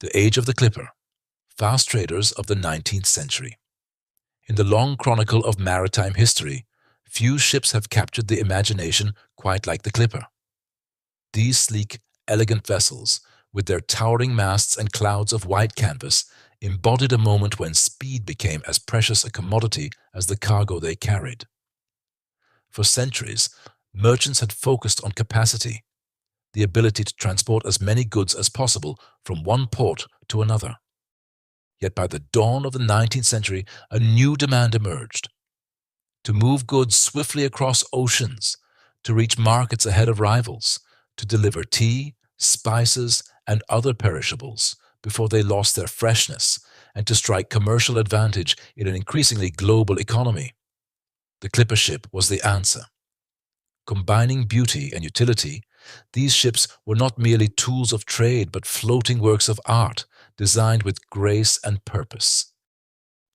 The age of the clipper, fast traders of the 19th century. In the long chronicle of maritime history, few ships have captured the imagination quite like the clipper. These sleek, elegant vessels, with their towering masts and clouds of white canvas, embodied a moment when speed became as precious a commodity as the cargo they carried. For centuries, merchants had focused on capacity, the ability to transport as many goods as possible from one port to another. Yet by the dawn of the 19th century, a new demand emerged: to move goods swiftly across oceans, to reach markets ahead of rivals, to deliver tea, spices, and other perishables before they lost their freshness, and to strike commercial advantage in an increasingly global economy. The clipper ship was the answer. Combining beauty and utility, these ships were not merely tools of trade but floating works of art designed with grace and purpose.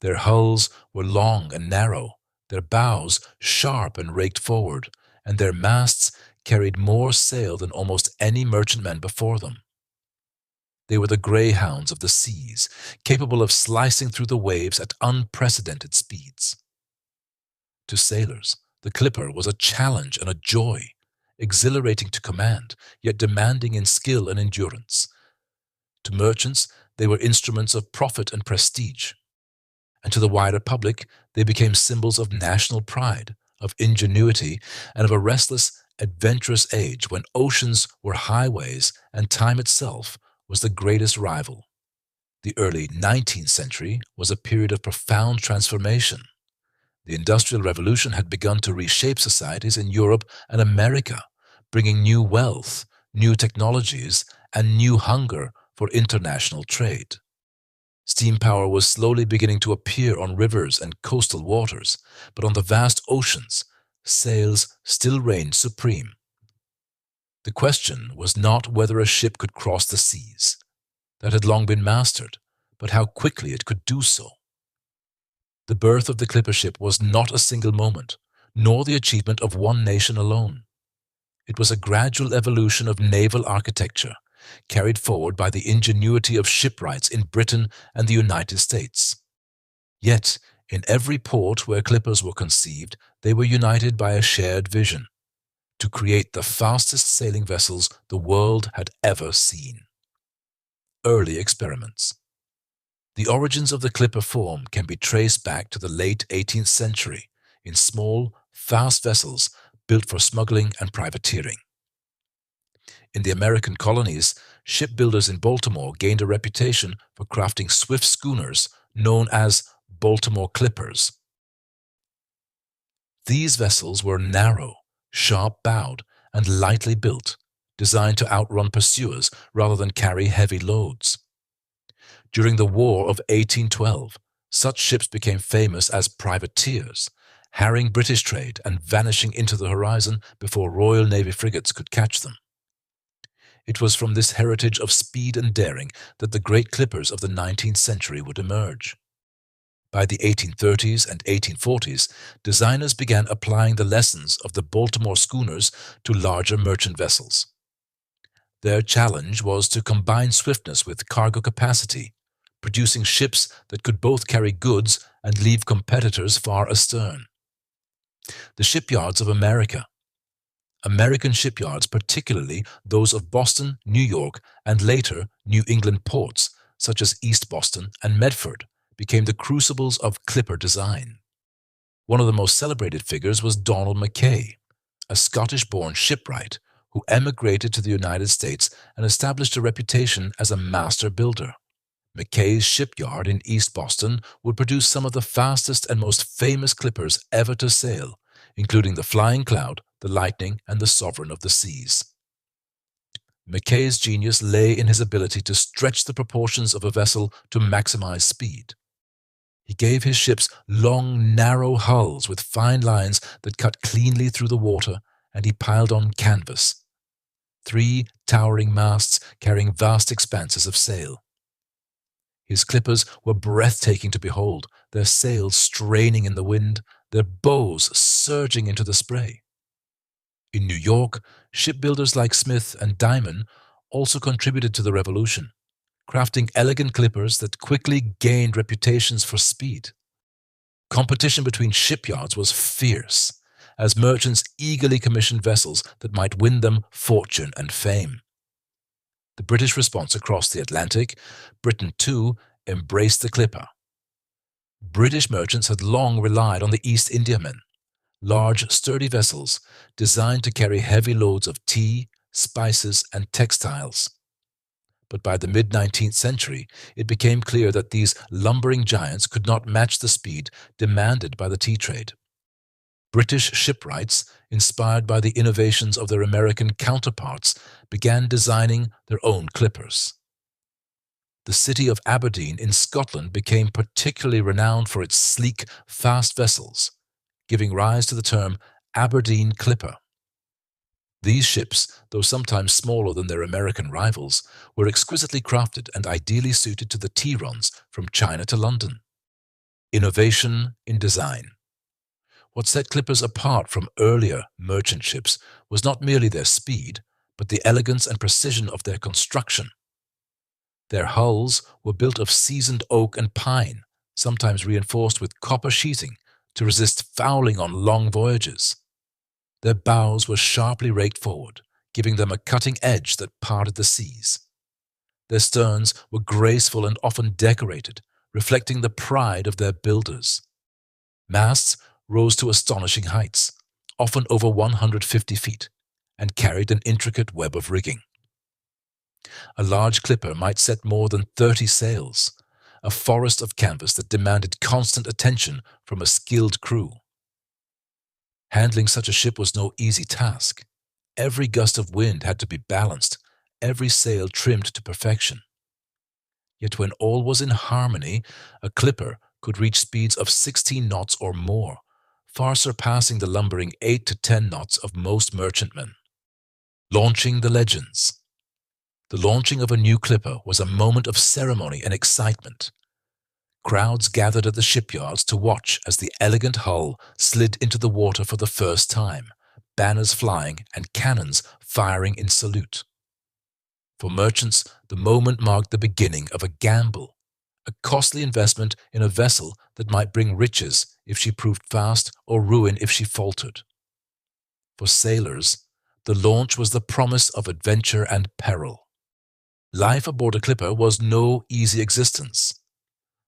Their hulls were long and narrow, their bows sharp and raked forward, and their masts carried more sail than almost any merchantman before them. They were the greyhounds of the seas, capable of slicing through the waves at unprecedented speeds. To sailors, the clipper was a challenge and a joy, exhilarating to command, yet demanding in skill and endurance. To merchants, they were instruments of profit and prestige. And to the wider public, they became symbols of national pride, of ingenuity, and of a restless, adventurous age when oceans were highways and time itself was the greatest rival. The early 19th century was a period of profound transformation. The Industrial Revolution had begun to reshape societies in Europe and America, bringing new wealth, new technologies, and new hunger for international trade. Steam power was slowly beginning to appear on rivers and coastal waters, but on the vast oceans, sails still reigned supreme. The question was not whether a ship could cross the seas. That had long been mastered, but how quickly it could do so. The birth of the clipper ship was not a single moment, nor the achievement of one nation alone. It was a gradual evolution of naval architecture, carried forward by the ingenuity of shipwrights in Britain and the United States. Yet, in every port where clippers were conceived, they were united by a shared vision: to create the fastest sailing vessels the world had ever seen. Early experiments. The origins of the clipper form can be traced back to the late 18th century in small, fast vessels built for smuggling and privateering. In the American colonies, shipbuilders in Baltimore gained a reputation for crafting swift schooners known as Baltimore clippers. These vessels were narrow, sharp-bowed, and lightly built, designed to outrun pursuers rather than carry heavy loads. During the War of 1812, such ships became famous as privateers, harrying British trade and vanishing into the horizon before Royal Navy frigates could catch them. It was from this heritage of speed and daring that the great clippers of the 19th century would emerge. By the 1830s and 1840s, designers began applying the lessons of the Baltimore schooners to larger merchant vessels. Their challenge was to combine swiftness with cargo capacity, producing ships that could both carry goods and leave competitors far astern. The shipyards of America. American shipyards, particularly those of Boston, New York, and later New England ports, such as East Boston and Medford, became the crucibles of clipper design. One of the most celebrated figures was Donald Mackay, a Scottish-born shipwright who emigrated to the United States and established a reputation as a master builder. Mackay's shipyard in East Boston would produce some of the fastest and most famous clippers ever to sail, including the Flying Cloud, the Lightning, and the Sovereign of the Seas. Mackay's genius lay in his ability to stretch the proportions of a vessel to maximize speed. He gave his ships long, narrow hulls with fine lines that cut cleanly through the water, and he piled on canvas. 3 towering masts carrying vast expanses of sail. His clippers were breathtaking to behold, their sails straining in the wind, their bows surging into the spray. In New York, shipbuilders like Smith and Diamond also contributed to the revolution. crafting elegant clippers that quickly gained reputations for speed. Competition between shipyards was fierce, as merchants eagerly commissioned vessels that might win them fortune and fame. The British response across the Atlantic, Britain too, embraced the clipper. British merchants had long relied on the East Indiamen, large, sturdy vessels designed to carry heavy loads of tea, spices, and textiles. But by the mid-19th century, it became clear that these lumbering giants could not match the speed demanded by the tea trade. British shipwrights, inspired by the innovations of their American counterparts, began designing their own clippers. The city of Aberdeen in Scotland became particularly renowned for its sleek, fast vessels, giving rise to the term Aberdeen clipper. These ships, though sometimes smaller than their American rivals, were exquisitely crafted and ideally suited to the tea runs from China to London. Innovation in design. What set clippers apart from earlier merchant ships was not merely their speed, but the elegance and precision of their construction. Their hulls were built of seasoned oak and pine, sometimes reinforced with copper sheathing to resist fouling on long voyages. Their bows were sharply raked forward, giving them a cutting edge that parted the seas. Their sterns were graceful and often decorated, reflecting the pride of their builders. Masts rose to astonishing heights, often over 150 feet, and carried an intricate web of rigging. A large clipper might set more than 30 sails, a forest of canvas that demanded constant attention from a skilled crew. Handling such a ship was no easy task. Every gust of wind had to be balanced, every sail trimmed to perfection. Yet when all was in harmony, a clipper could reach speeds of 16 knots or more, far surpassing the lumbering 8 to 10 knots of most merchantmen. Launching the legends. The launching of a new clipper was a moment of ceremony and excitement. Crowds gathered at the shipyards to watch as the elegant hull slid into the water for the first time, banners flying and cannons firing in salute. For merchants, the moment marked the beginning of a gamble, a costly investment in a vessel that might bring riches if she proved fast or ruin if she faltered. For sailors, the launch was the promise of adventure and peril. Life aboard a clipper was no easy existence.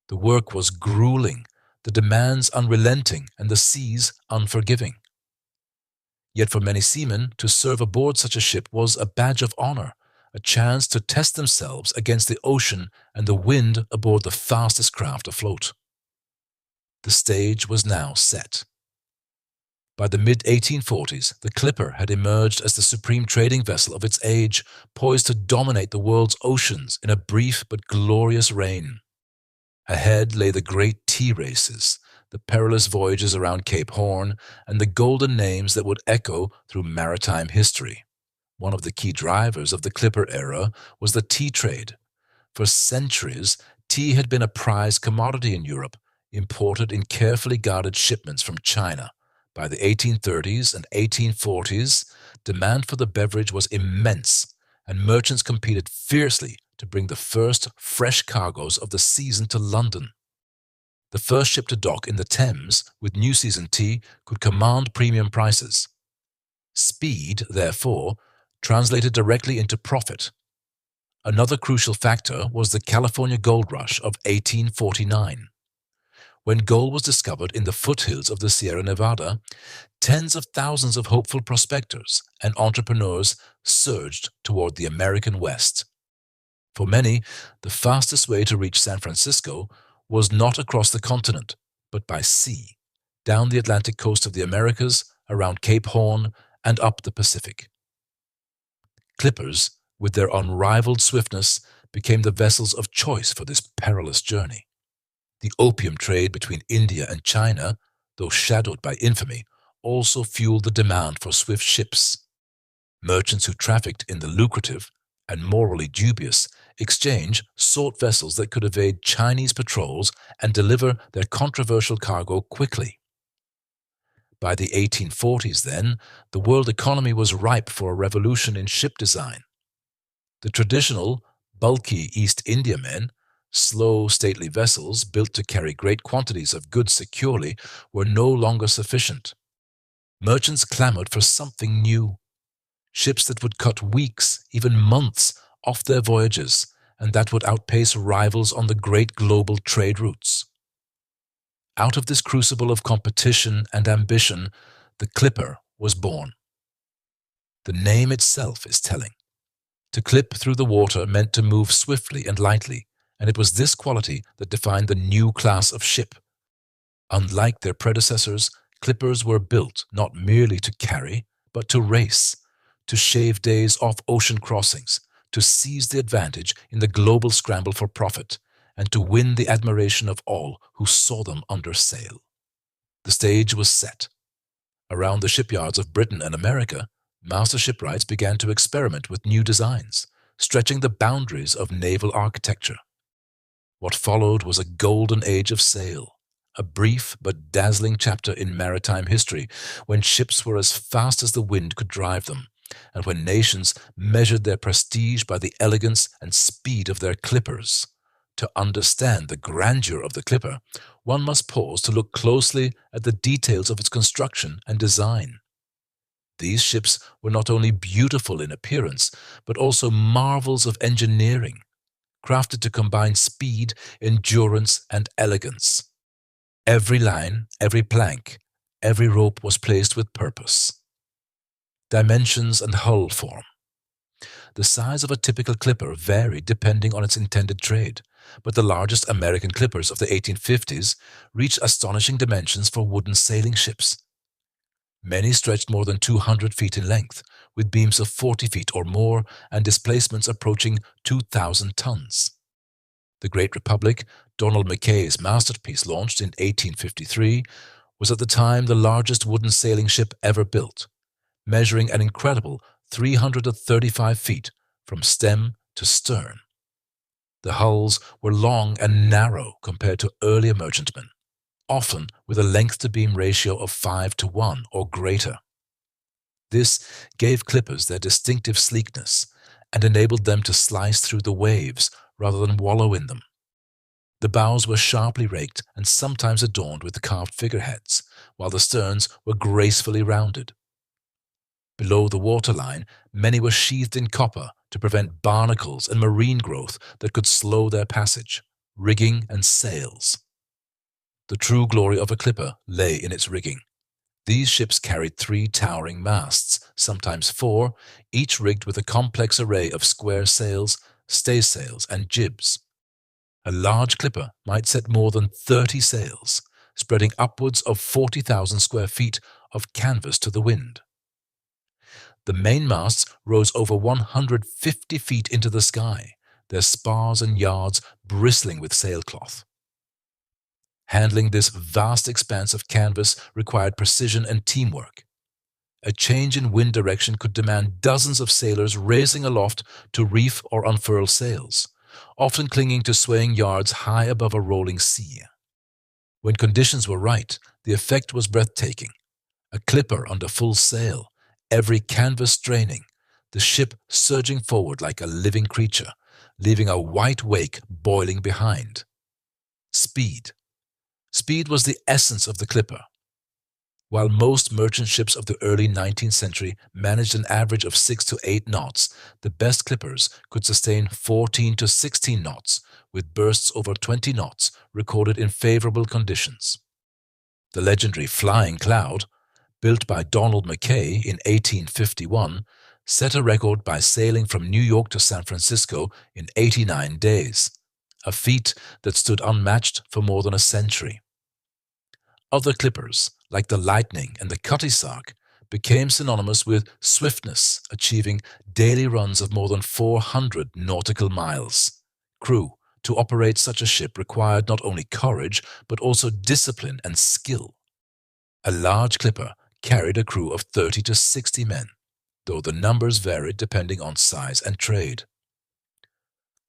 The work was grueling, the demands unrelenting, and the seas unforgiving. Yet for many seamen, to serve aboard such a ship was a badge of honor, a chance to test themselves against the ocean and the wind aboard the fastest craft afloat. The stage was now set. By the mid-1840s, the clipper had emerged as the supreme trading vessel of its age, poised to dominate the world's oceans in a brief but glorious reign. Ahead lay the great tea races, the perilous voyages around Cape Horn, and the golden names that would echo through maritime history. One of the key drivers of the clipper era was the tea trade. For centuries, tea had been a prized commodity in Europe, imported in carefully guarded shipments from China. By the 1830s and 1840s, demand for the beverage was immense, and merchants competed fiercely to bring the first fresh cargoes of the season to London. The first ship to dock in the Thames with new season tea could command premium prices. Speed, therefore, translated directly into profit. Another crucial factor was the California gold rush of 1849. When gold was discovered in the foothills of the Sierra Nevada, tens of thousands of hopeful prospectors and entrepreneurs surged toward the American West. For many, the fastest way to reach San Francisco was not across the continent, but by sea, down the Atlantic coast of the Americas, around Cape Horn, and up the Pacific. Clippers, with their unrivaled swiftness, became the vessels of choice for this perilous journey. The opium trade between India and China, though shadowed by infamy, also fueled the demand for swift ships. Merchants who trafficked in the lucrative and morally dubious exchange sought vessels that could evade Chinese patrols and deliver their controversial cargo quickly. By the 1840s, then, the world economy was ripe for a revolution in ship design. The traditional Bulky East Indiamen, slow, stately vessels built to carry great quantities of goods securely, were no longer sufficient. Merchants clamored for something new, ships that would cut weeks, even months, off their voyages, and that would outpace rivals on the great global trade routes. Out of this crucible of competition and ambition, the clipper was born. The name itself is telling. To clip through the water meant to move swiftly and lightly, and it was this quality that defined the new class of ship. Unlike their predecessors, clippers were built not merely to carry, but to race, to shave days off ocean crossings, to seize the advantage in the global scramble for profit, and to win the admiration of all who saw them under sail. The stage was set. Around the shipyards of Britain and America, master shipwrights began to experiment with new designs, stretching the boundaries of naval architecture. What followed was a golden age of sail, a brief but dazzling chapter in maritime history when ships were as fast as the wind could drive them, and when nations measured their prestige by the elegance and speed of their clippers. To understand the grandeur of the clipper, one must pause to look closely at the details of its construction and design. These ships were not only beautiful in appearance, but also marvels of engineering, crafted to combine speed, endurance, and elegance. Every line, every plank, every rope was placed with purpose. Dimensions and hull form. The size of a typical clipper varied depending on its intended trade, but the largest American clippers of the 1850s reached astonishing dimensions for wooden sailing ships. Many stretched more than 200 feet in length, with beams of 40 feet or more and displacements approaching 2,000 tons. The Great Republic, Donald Mackay's masterpiece launched in 1853, was at the time the largest wooden sailing ship ever built, measuring an incredible 335 feet from stem to stern. The hulls were long and narrow compared to earlier merchantmen, often with a length-to-beam ratio of 5:1 or greater. This gave clippers their distinctive sleekness and enabled them to slice through the waves rather than wallow in them. The bows were sharply raked and sometimes adorned with carved figureheads, while the sterns were gracefully rounded. Below the waterline, many were sheathed in copper to prevent barnacles and marine growth that could slow their passage, rigging and sails. The true glory of a clipper lay in its rigging. These ships carried 3 towering masts, sometimes 4, each rigged with a complex array of square sails, staysails, and jibs. A large clipper might set more than 30 sails, spreading upwards of 40,000 square feet of canvas to the wind. The mainmasts rose over 150 feet into the sky, their spars and yards bristling with sailcloth. Handling this vast expanse of canvas required precision and teamwork. A change in wind direction could demand dozens of sailors racing aloft to reef or unfurl sails, often clinging to swaying yards high above a rolling sea. When conditions were right, the effect was breathtaking. A clipper under full sail, every canvas straining, the ship surging forward like a living creature, leaving a white wake boiling behind. Speed. Speed was the essence of the clipper. While most merchant ships of the early 19th century managed an average of 6 to 8 knots, the best clippers could sustain 14 to 16 knots, with bursts over 20 knots recorded in favorable conditions. The legendary Flying Cloud, built by Donald Mackay in 1851, set a record by sailing from New York to San Francisco in 89 days, a feat that stood unmatched for more than a century. Other clippers, like the Lightning and the Cutty Sark, became synonymous with swiftness, achieving daily runs of more than 400 nautical miles. Crew to operate such a ship required not only courage, but also discipline and skill. A large clipper carried a crew of 30 to 60 men, though the numbers varied depending on size and trade.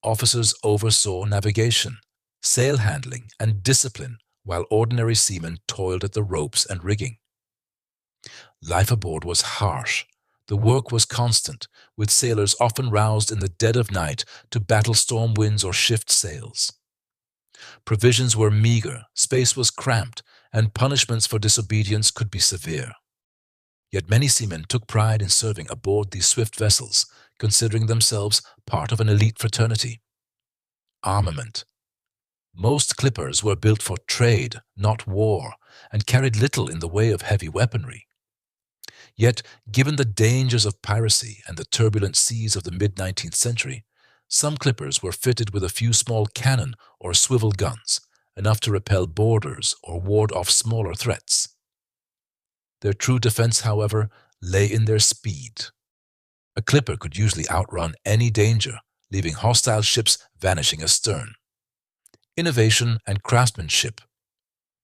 Officers oversaw navigation, sail handling, and discipline, while ordinary seamen toiled at the ropes and rigging. Life aboard was harsh. The work was constant, with sailors often roused in the dead of night to battle storm winds or shift sails. Provisions were meager, space was cramped, and punishments for disobedience could be severe. Yet many seamen took pride in serving aboard these swift vessels, considering themselves part of an elite fraternity. Armament. Most clippers were built for trade, not war, and carried little in the way of heavy weaponry. Yet, given the dangers of piracy and the turbulent seas of the mid-19th century, some clippers were fitted with a few small cannon or swivel guns, enough to repel boarders or ward off smaller threats. Their true defense, however, lay in their speed. A clipper could usually outrun any danger, leaving hostile ships vanishing astern. Innovation and craftsmanship.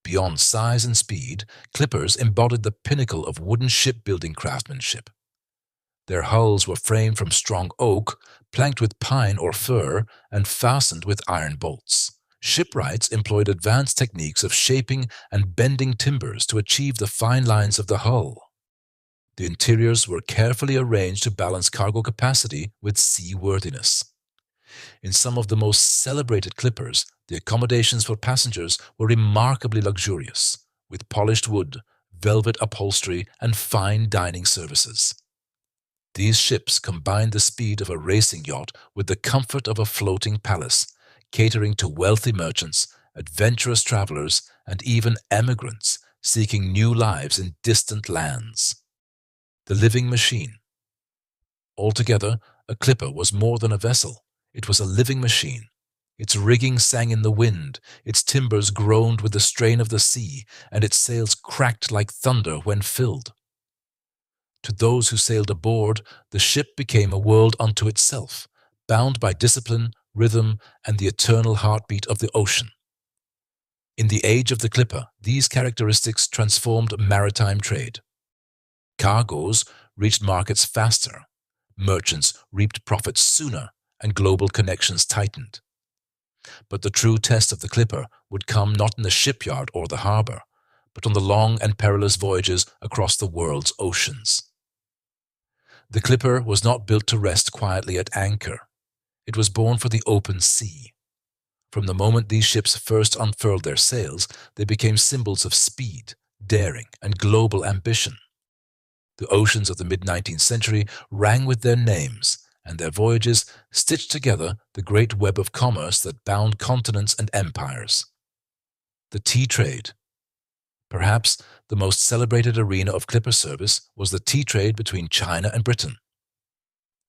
Beyond size and speed, clippers embodied the pinnacle of wooden shipbuilding craftsmanship. Their hulls were framed from strong oak, planked with pine or fir, and fastened with iron bolts. Shipwrights employed advanced techniques of shaping and bending timbers to achieve the fine lines of the hull. The interiors were carefully arranged to balance cargo capacity with seaworthiness. In some of the most celebrated clippers, the accommodations for passengers were remarkably luxurious, with polished wood, velvet upholstery, and fine dining services. These ships combined the speed of a racing yacht with the comfort of a floating palace, catering to wealthy merchants, adventurous travelers, and even emigrants seeking new lives in distant lands. The living machine. Altogether, a clipper was more than a vessel. It was a living machine. Its rigging sang in the wind, its timbers groaned with the strain of the sea, and its sails cracked like thunder when filled. To those who sailed aboard, the ship became a world unto itself, bound by discipline, rhythm, and the eternal heartbeat of the ocean. In the age of the clipper, these characteristics transformed maritime trade. Cargoes reached markets faster, merchants reaped profits sooner, and global connections tightened. But the true test of the clipper would come not in the shipyard or the harbor, but on the long and perilous voyages across the world's oceans. The clipper was not built to rest quietly at anchor. It was born for the open sea. From the moment these ships first unfurled their sails, they became symbols of speed, daring, and global ambition. The oceans of the mid-19th century rang with their names, and their voyages stitched together the great web of commerce that bound continents and empires. The tea trade. Perhaps the most celebrated arena of clipper service was the tea trade between China and Britain.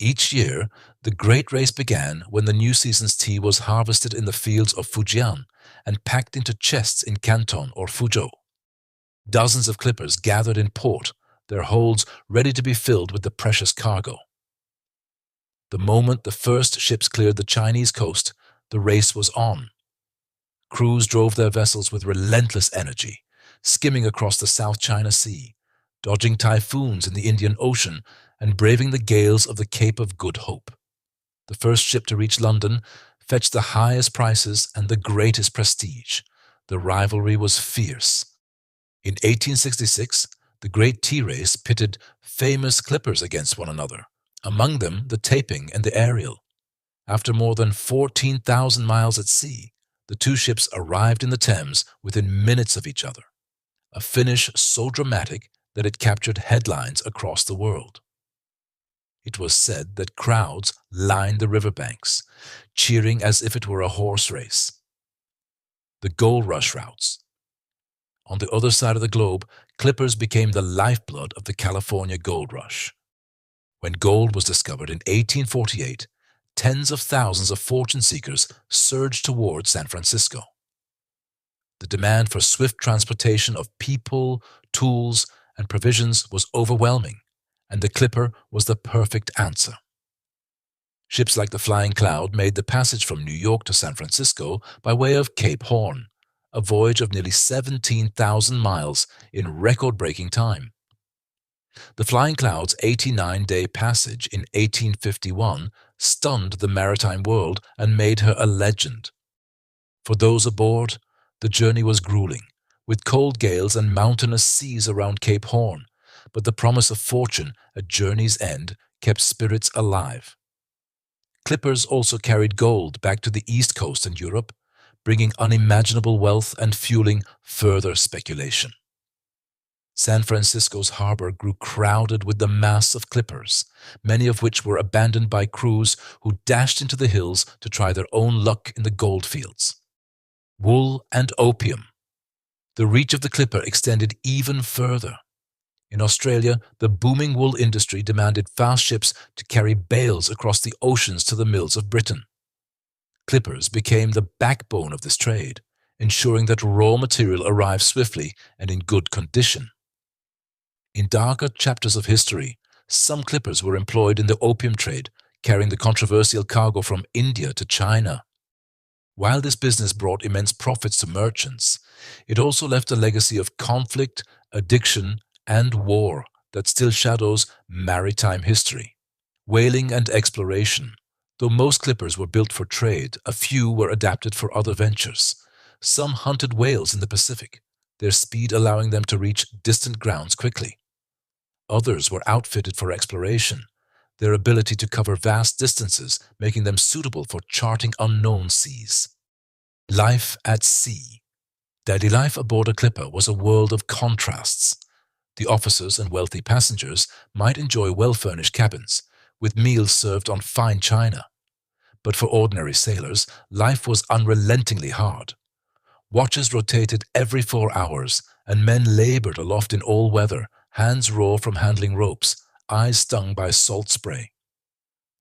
Each year, the great race began when the new season's tea was harvested in the fields of Fujian and packed into chests in Canton or Fuzhou. Dozens of clippers gathered in port, their holds ready to be filled with the precious cargo. The moment the first ships cleared the Chinese coast, the race was on. Crews drove their vessels with relentless energy, skimming across the South China Sea, dodging typhoons in the Indian Ocean, and braving the gales of the Cape of Good Hope. The first ship to reach London fetched the highest prices and the greatest prestige. The rivalry was fierce. In 1866, the great tea race pitted famous clippers against one another, among them the Taeping and the Ariel. After more than 14,000 miles at sea, the two ships arrived in the Thames within minutes of each other, a finish so dramatic that it captured headlines across the world. It was said that crowds lined the riverbanks, cheering as if it were a horse race. The gold rush routes. On the other side of the globe, clippers became the lifeblood of the California gold rush. When gold was discovered in 1848, tens of thousands of fortune seekers surged toward San Francisco. The demand for swift transportation of people, tools, and provisions was overwhelming, and the clipper was the perfect answer. Ships like the Flying Cloud made the passage from New York to San Francisco by way of Cape Horn, a voyage of nearly 17,000 miles in record-breaking time. The Flying Cloud's 89-day passage in 1851 stunned the maritime world and made her a legend. For those aboard, the journey was grueling, with cold gales and mountainous seas around Cape Horn, but the promise of fortune at journey's end kept spirits alive. Clippers also carried gold back to the East Coast and Europe, bringing unimaginable wealth and fueling further speculation. San Francisco's harbor grew crowded with the mass of clippers, many of which were abandoned by crews who dashed into the hills to try their own luck in the gold fields. Wool and opium. The reach of the clipper extended even further. In Australia, the booming wool industry demanded fast ships to carry bales across the oceans to the mills of Britain. Clippers became the backbone of this trade, ensuring that raw material arrived swiftly and in good condition. In darker chapters of history, some clippers were employed in the opium trade, carrying the controversial cargo from India to China. While this business brought immense profits to merchants, it also left a legacy of conflict, addiction, and war that still shadows maritime history. Whaling and exploration. Though most clippers were built for trade, a few were adapted for other ventures. Some hunted whales in the Pacific, their speed allowing them to reach distant grounds quickly. Others were outfitted for exploration, their ability to cover vast distances making them suitable for charting unknown seas. Life at sea. Daily life aboard a clipper was a world of contrasts. The officers and wealthy passengers might enjoy well-furnished cabins, with meals served on fine china. But for ordinary sailors, life was unrelentingly hard. Watches rotated every 4 hours, and men labored aloft in all weather, hands raw from handling ropes, eyes stung by salt spray.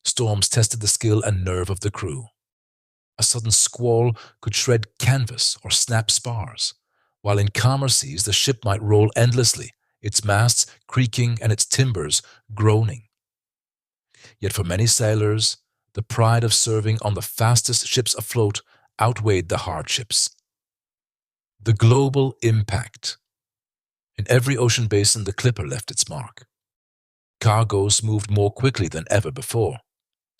Storms tested the skill and nerve of the crew. A sudden squall could shred canvas or snap spars, while in calmer seas the ship might roll endlessly, its masts creaking and its timbers groaning. Yet for many sailors, the pride of serving on the fastest ships afloat outweighed the hardships. The global impact. In every ocean basin, the clipper left its mark. Cargoes moved more quickly than ever before.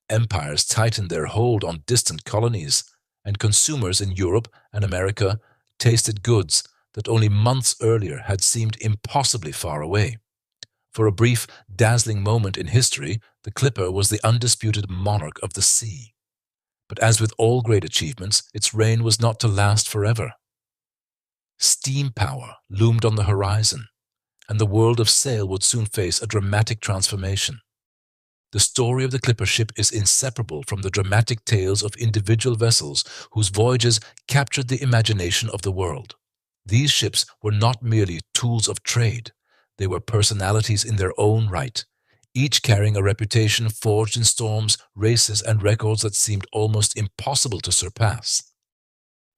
Empires tightened their hold on distant colonies, and consumers in Europe and America tasted goods that only months earlier had seemed impossibly far away. For a brief, dazzling moment in history, the clipper was the undisputed monarch of the sea. But as with all great achievements, its reign was not to last forever. Steam power loomed on the horizon, and the world of sail would soon face a dramatic transformation. The story of the clipper ship is inseparable from the dramatic tales of individual vessels whose voyages captured the imagination of the world. These ships were not merely tools of trade, they were personalities in their own right, each carrying a reputation forged in storms, races, and records that seemed almost impossible to surpass.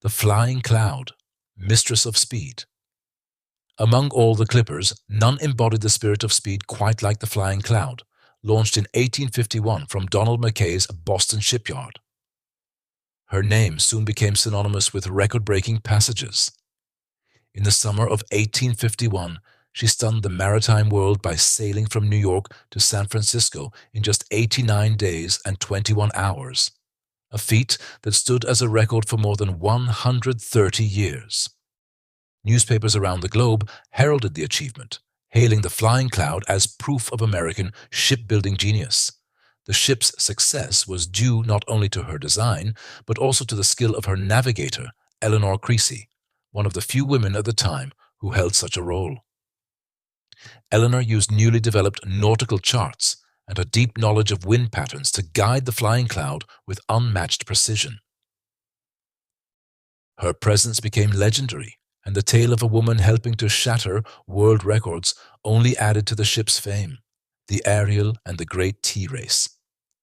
The Flying Cloud, mistress of speed. Among all the clippers, none embodied the spirit of speed quite like the Flying Cloud, launched in 1851 from Donald Mackay's Boston shipyard. Her name soon became synonymous with record-breaking passages. In the summer of 1851, she stunned the maritime world by sailing from New York to San Francisco in just 89 days and 21 hours, a feat that stood as a record for more than 130 years. Newspapers around the globe heralded the achievement, hailing the Flying Cloud as proof of American shipbuilding genius. The ship's success was due not only to her design, but also to the skill of her navigator, Eleanor Creasy, one of the few women at the time who held such a role. Eleanor used newly developed nautical charts and a deep knowledge of wind patterns to guide the Flying Cloud with unmatched precision. Her presence became legendary, and the tale of a woman helping to shatter world records only added to the ship's fame. The Ariel and the Great Tea Race.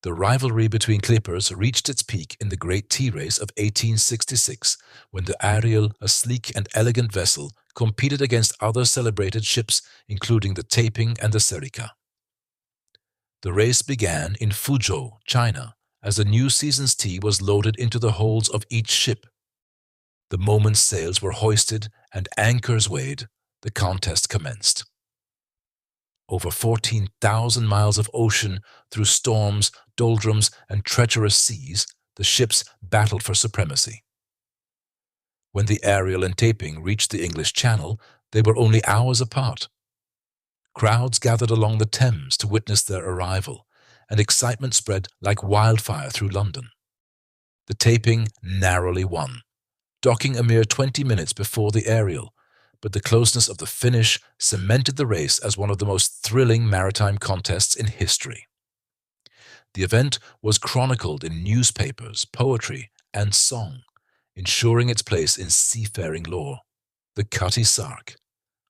The rivalry between clippers reached its peak in the Great Tea Race of 1866, when the Ariel, a sleek and elegant vessel, competed against other celebrated ships, including the Taiping and the Serica. The race began in Fuzhou, China, as the new season's tea was loaded into the holds of each ship. The moment sails were hoisted and anchors weighed, the contest commenced. Over 14,000 miles of ocean, through storms, doldrums, and treacherous seas, the ships battled for supremacy. When the Ariel and Taiping reached the English Channel, they were only hours apart. Crowds gathered along the Thames to witness their arrival, and excitement spread like wildfire through London. The taping narrowly won, docking a mere 20 minutes before the Ariel, but the closeness of the finish cemented the race as one of the most thrilling maritime contests in history. The event was chronicled in newspapers, poetry, and song, ensuring its place in seafaring lore. The Cutty Sark,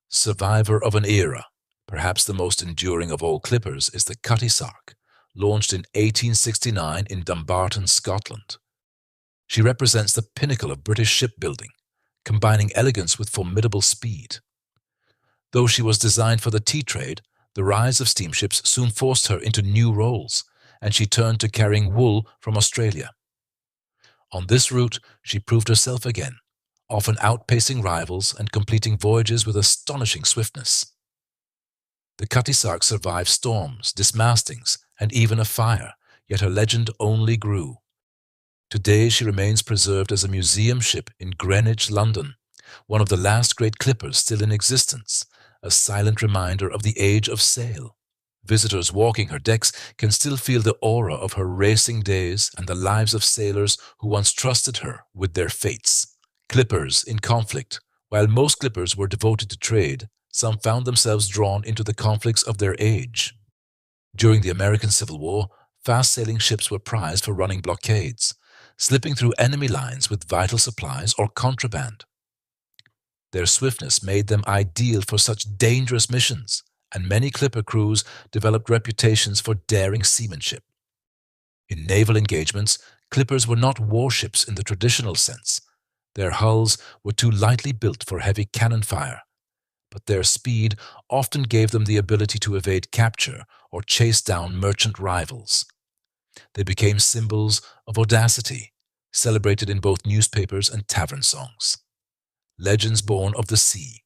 survivor of an era, perhaps the most enduring of all clippers, is the Cutty Sark, launched in 1869 in Dumbarton, Scotland. She represents the pinnacle of British shipbuilding, combining elegance with formidable speed. Though she was designed for the tea trade, the rise of steamships soon forced her into new roles, and she turned to carrying wool from Australia. On this route, she proved herself again, often outpacing rivals and completing voyages with astonishing swiftness. The Cutty Sark survived storms, dismastings, and even a fire, yet her legend only grew. Today she remains preserved as a museum ship in Greenwich, London, one of the last great clippers still in existence, a silent reminder of the age of sail. Visitors walking her decks can still feel the aura of her racing days and the lives of sailors who once trusted her with their fates. Clippers in conflict. While most clippers were devoted to trade, some found themselves drawn into the conflicts of their age. During the American Civil War, fast-sailing ships were prized for running blockades, slipping through enemy lines with vital supplies or contraband. Their swiftness made them ideal for such dangerous missions, and many clipper crews developed reputations for daring seamanship. In naval engagements, clippers were not warships in the traditional sense. Their hulls were too lightly built for heavy cannon fire, but their speed often gave them the ability to evade capture or chase down merchant rivals. They became symbols of audacity, celebrated in both newspapers and tavern songs. Legends born of the sea.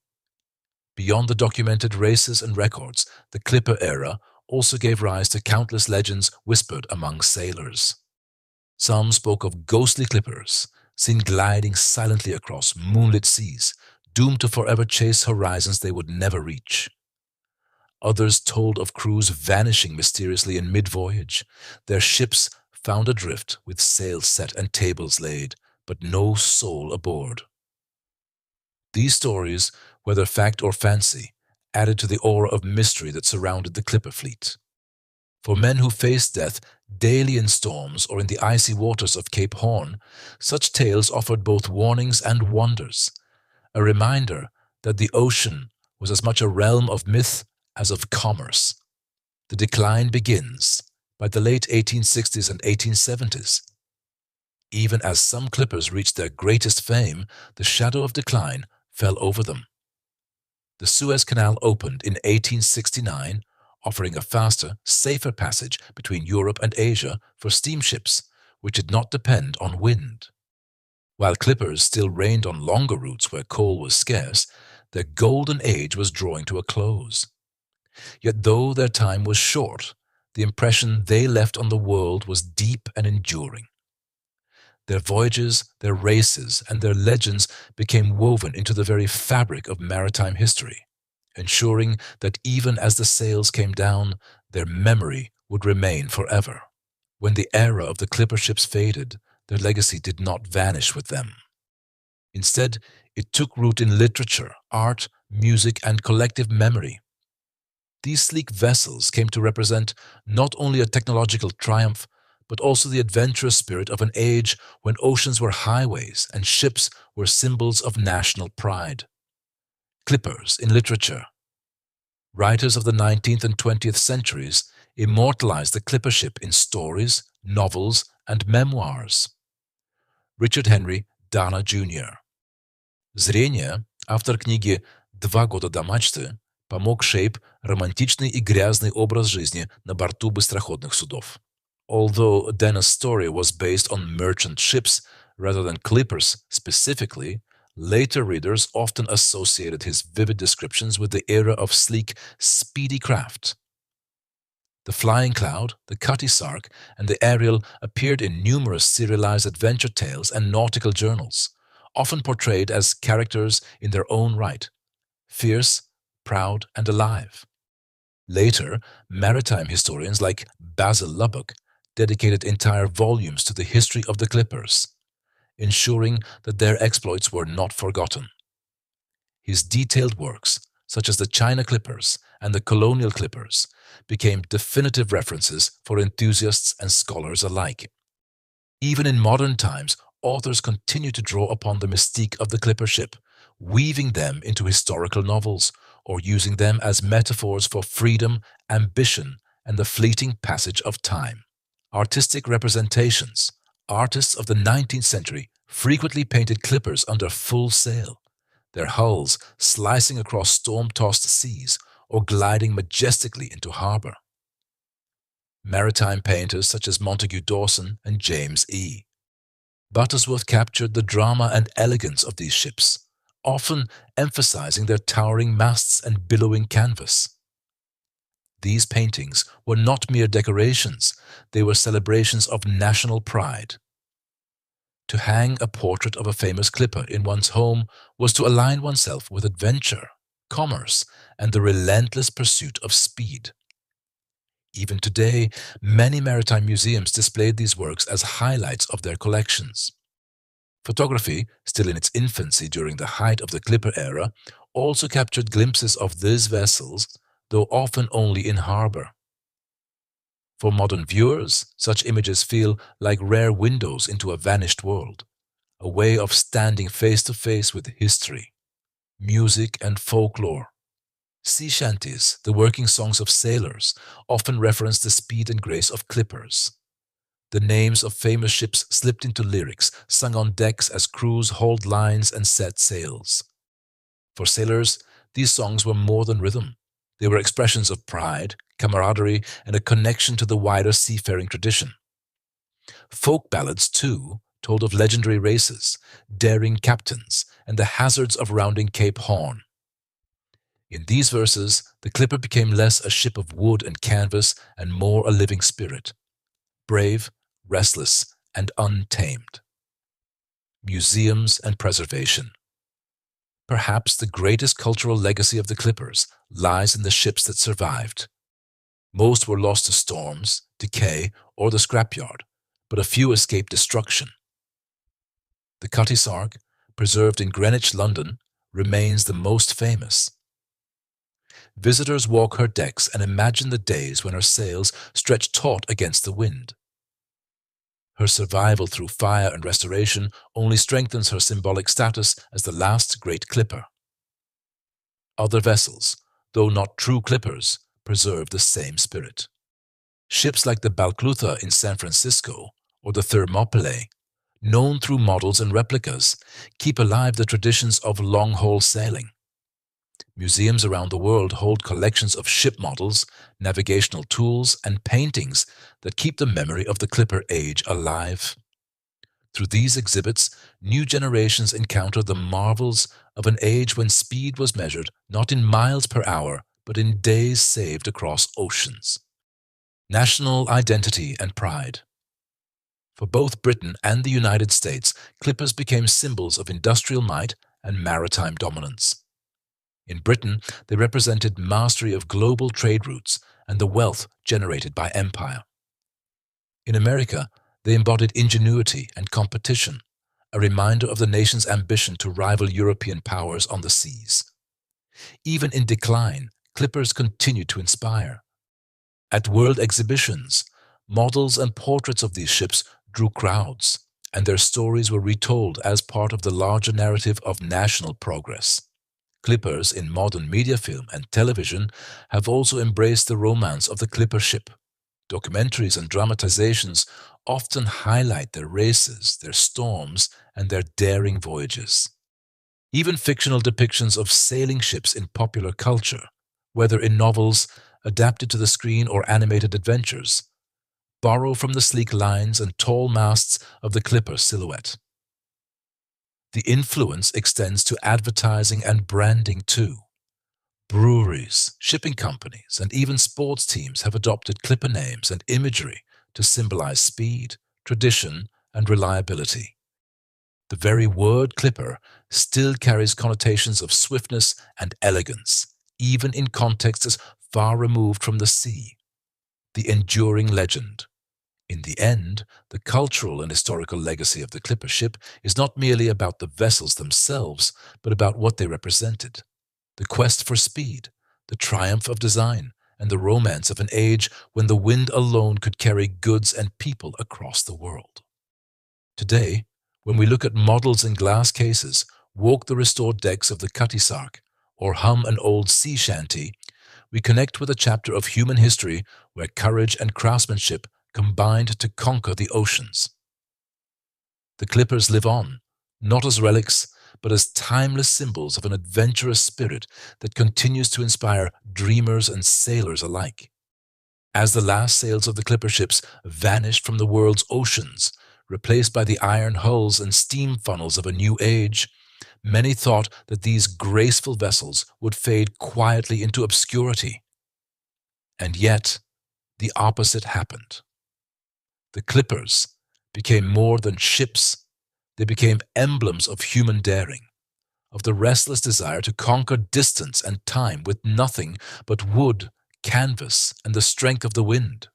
Beyond the documented races and records, the clipper era also gave rise to countless legends whispered among sailors. Some spoke of ghostly clippers, seen gliding silently across moonlit seas, doomed to forever chase horizons they would never reach. Others told of crews vanishing mysteriously in mid-voyage, their ships found adrift with sails set and tables laid, but no soul aboard. These stories, whether fact or fancy, added to the aura of mystery that surrounded the clipper fleet. For men who faced death daily in storms or in the icy waters of Cape Horn, such tales offered both warnings and wonders, a reminder that the ocean was as much a realm of myth as of commerce. The decline begins by the late 1860s and 1870s. Even as some clippers reached their greatest fame, the shadow of decline fell over them. The Suez Canal opened in 1869, offering a faster, safer passage between Europe and Asia for steamships, which did not depend on wind. While clippers still reigned on longer routes where coal was scarce, their golden age was drawing to a close. Yet though their time was short, the impression they left on the world was deep and enduring. Their voyages, their races, and their legends became woven into the very fabric of maritime history, ensuring that even as the sails came down, their memory would remain forever. When the era of the clipper ships faded, their legacy did not vanish with them. Instead, it took root in literature, art, music, and collective memory. These sleek vessels came to represent not only a technological triumph, but also the adventurous spirit of an age when oceans were highways and ships were symbols of national pride. Clippers in literature. Writers of the 19th and 20th centuries immortalized the clipper ship in stories, novels, and memoirs. Richard Henry Dana Jr. Зрение, автор книги «Два года до мачты», помог Шейп романтичный и грязный образ жизни на борту быстроходных судов. Although Dana's story was based on merchant ships rather than clippers specifically, later readers often associated his vivid descriptions with the era of sleek, speedy craft. The Flying Cloud, the Cutty Sark, and the Ariel appeared in numerous serialized adventure tales and nautical journals, often portrayed as characters in their own right, fierce, proud, and alive. Later, maritime historians like Basil Lubbock dedicated entire volumes to the history of the clippers, ensuring that their exploits were not forgotten. His detailed works, such as the China clippers and the colonial clippers, became definitive references for enthusiasts and scholars alike. Even in modern times, authors continue to draw upon the mystique of the clipper ship, weaving them into historical novels or using them as metaphors for freedom, ambition, and the fleeting passage of time. Artistic representations. Artists of the 19th century frequently painted clippers under full sail, their hulls slicing across storm-tossed seas or gliding majestically into harbor. Maritime painters such as Montague Dawson and James E. Buttersworth captured the drama and elegance of these ships, often emphasizing their towering masts and billowing canvas. These paintings were not mere decorations, they were celebrations of national pride. To hang a portrait of a famous clipper in one's home was to align oneself with adventure, commerce, and the relentless pursuit of speed. Even today, many maritime museums displayed these works as highlights of their collections. Photography, still in its infancy during the height of the clipper era, also captured glimpses of these vessels, though often only in harbor. For modern viewers, such images feel like rare windows into a vanished world, a way of standing face to face with history, music, and folklore. Sea shanties, the working songs of sailors, often reference the speed and grace of clippers. The names of famous ships slipped into lyrics, sung on decks as crews hauled lines and set sails. For sailors, these songs were more than rhythm. They were expressions of pride, camaraderie, and a connection to the wider seafaring tradition. Folk ballads, too, told of legendary races, daring captains, and the hazards of rounding Cape Horn. In these verses, the clipper became less a ship of wood and canvas and more a living spirit, brave, restless, and untamed. Museums and preservation. Perhaps the greatest cultural legacy of the clippers lies in the ships that survived. Most were lost to storms, decay, or the scrapyard, but a few escaped destruction. The Cutty Sark, preserved in Greenwich, London, remains the most famous. Visitors walk her decks and imagine the days when her sails stretched taut against the wind. Her survival through fire and restoration only strengthens her symbolic status as the last great clipper. Other vessels, though not true clippers, preserve the same spirit. Ships like the Balclutha in San Francisco or the Thermopylae, known through models and replicas, keep alive the traditions of long-haul sailing. Museums around the world hold collections of ship models, navigational tools, and paintings that keep the memory of the clipper age alive. Through these exhibits, new generations encounter the marvels of an age when speed was measured not in miles per hour, but in days saved across oceans. National identity and pride. For both Britain and the United States, clippers became symbols of industrial might and maritime dominance. In Britain, they represented mastery of global trade routes and the wealth generated by empire. In America, they embodied ingenuity and competition, a reminder of the nation's ambition to rival European powers on the seas. Even in decline, clippers continued to inspire. At world exhibitions, models and portraits of these ships drew crowds, and their stories were retold as part of the larger narrative of national progress. Clippers in modern media film and television have also embraced the romance of the clipper ship. Documentaries and dramatizations often highlight their races, their storms, and their daring voyages. Even fictional depictions of sailing ships in popular culture, whether in novels adapted to the screen or animated adventures, borrow from the sleek lines and tall masts of the clipper silhouette. The influence extends to advertising and branding too. Breweries, shipping companies, and even sports teams have adopted clipper names and imagery to symbolize speed, tradition, and reliability. The very word clipper still carries connotations of swiftness and elegance, even in contexts as far removed from the sea, the enduring legend. In the end, the cultural and historical legacy of the clipper ship is not merely about the vessels themselves, but about what they represented. The quest for speed, the triumph of design, and the romance of an age when the wind alone could carry goods and people across the world. Today, when we look at models in glass cases, walk the restored decks of the Cutty Sark, or hum an old sea shanty, we connect with a chapter of human history where courage and craftsmanship combined to conquer the oceans. The clippers live on, not as relics, but as timeless symbols of an adventurous spirit that continues to inspire dreamers and sailors alike. As the last sails of the clipper ships vanished from the world's oceans, replaced by the iron hulls and steam funnels of a new age, many thought that these graceful vessels would fade quietly into obscurity. And yet, the opposite happened. The clippers became more than ships. They became emblems of human daring, of the restless desire to conquer distance and time with nothing but wood, canvas, and the strength of the wind.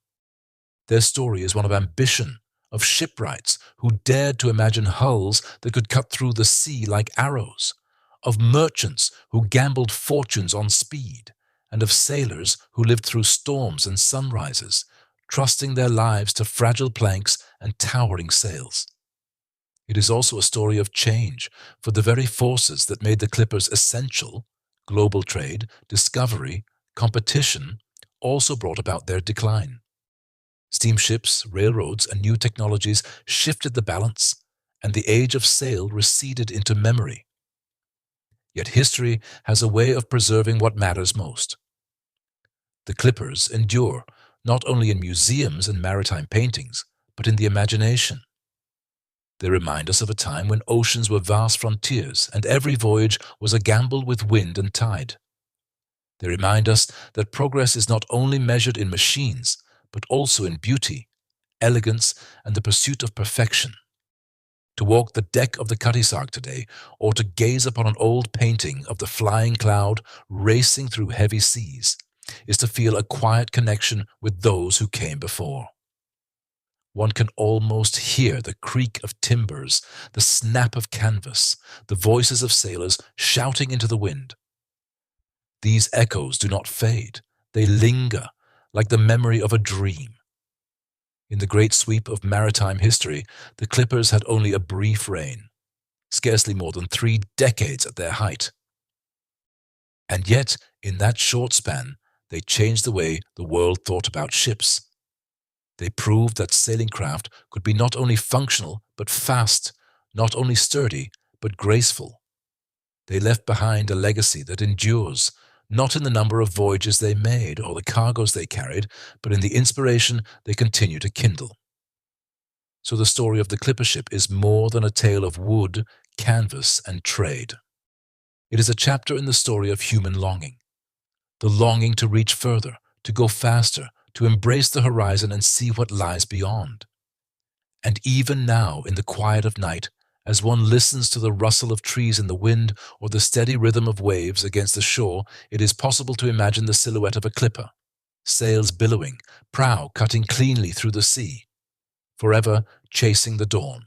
Their story is one of ambition, of shipwrights who dared to imagine hulls that could cut through the sea like arrows, of merchants who gambled fortunes on speed, and of sailors who lived through storms and sunrises, trusting their lives to fragile planks and towering sails. It is also a story of change, for the very forces that made the clippers essential, global trade, discovery, competition, also brought about their decline. Steamships, railroads, and new technologies shifted the balance, and the age of sail receded into memory. Yet history has a way of preserving what matters most. The clippers endure, not only in museums and maritime paintings, but in the imagination. They remind us of a time when oceans were vast frontiers and every voyage was a gamble with wind and tide. They remind us that progress is not only measured in machines, but also in beauty, elegance, and the pursuit of perfection. To walk the deck of the Cutty Sark today, or to gaze upon an old painting of the flying cloud racing through heavy seas, is to feel a quiet connection with those who came before. One can almost hear the creak of timbers, the snap of canvas, the voices of sailors shouting into the wind. These echoes do not fade, they linger, like the memory of a dream. In the great sweep of maritime history, the clippers had only a brief reign, scarcely more than 3 decades at their height. And yet, in that short span, they changed the way the world thought about ships. They proved that sailing craft could be not only functional, but fast, not only sturdy, but graceful. They left behind a legacy that endures, not in the number of voyages they made or the cargoes they carried, but in the inspiration they continue to kindle. So the story of the clipper ship is more than a tale of wood, canvas, and trade. It is a chapter in the story of human longing. The longing to reach further, to go faster, to embrace the horizon and see what lies beyond. And even now, in the quiet of night, as one listens to the rustle of trees in the wind or the steady rhythm of waves against the shore, it is possible to imagine the silhouette of a clipper, sails billowing, prow cutting cleanly through the sea, forever chasing the dawn.